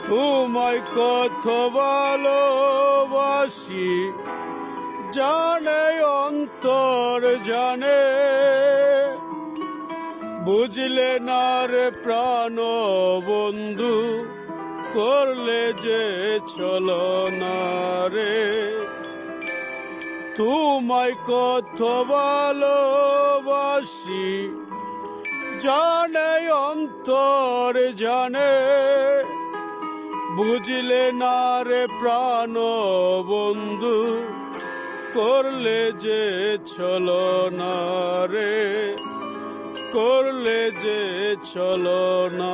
তোমায় কত ভালোবাসি জানে অন্তর জানে, বুঝলে না রে প্রাণ বন্ধু, করলে যে ছলনা রে। তোমায় কত ভালোবাসি জানে অন্তর জানে, বুঝলে না রে প্রাণ বন্ধু, করলে যে ছলনা রে, করলে যে ছলনা।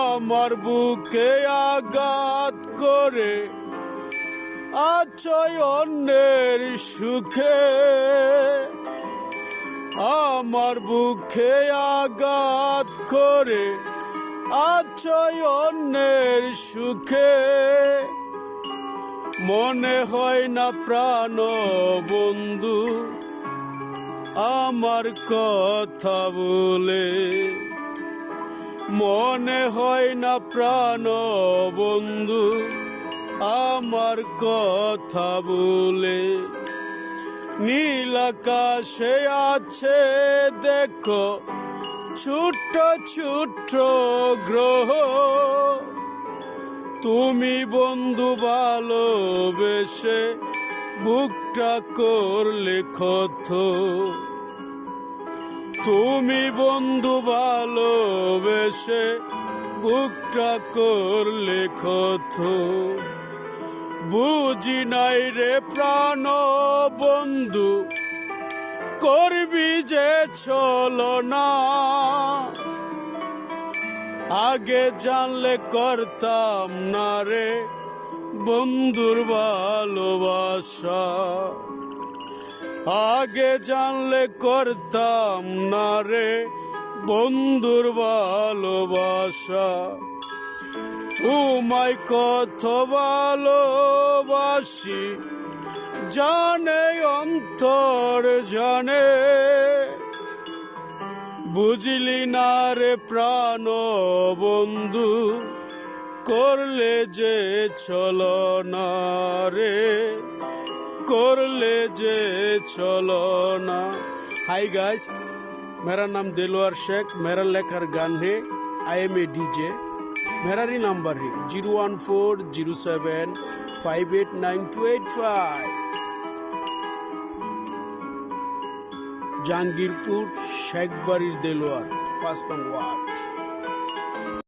আমার বুকে আঘাত করে আছো অন্যের সুখে, আমার বুকে আঘাত করে আছো অন্যের সুখে, মনে হয় না প্রাণ বন্ধু আমার কথা বলে, মনে হয় না প্রাণ বন্ধু আমার কথা বলে। নীল আকাশে আছে দেখো ছোট্ট ছোট্ট গ্রহ, তুমি বন্ধু ভালোবেসে বুকটা করলে ক্ষত, তুমি বন্ধু ভালোবেসে বুকটা করলে ক্ষত। বুঝি নাই রে প্রাণ বন্ধু করবি যে ছলনা, আগে জানলে করতাম না রে বন্ধুর ভালোবাসা, আগে জানলে করতাম না রে বন্ধুর ভালোবাসা। তোমায় কত ভালোবাসি জানে অন্তর জানে, বুঝলি না রে প্রাণ বন্ধু, করলে যে ছলনা রে, করলে যে ছলনা। हाय गाइस, मेरा नाम दिलवर शेख, मेरा लेकर गान है आई एम ए डीजे। मेरा ही नंबर है 01407589285। জাহাঙ্গীরপুর শেখবাড়ির দেলোয়ার 5 নং ওয়ার্ড।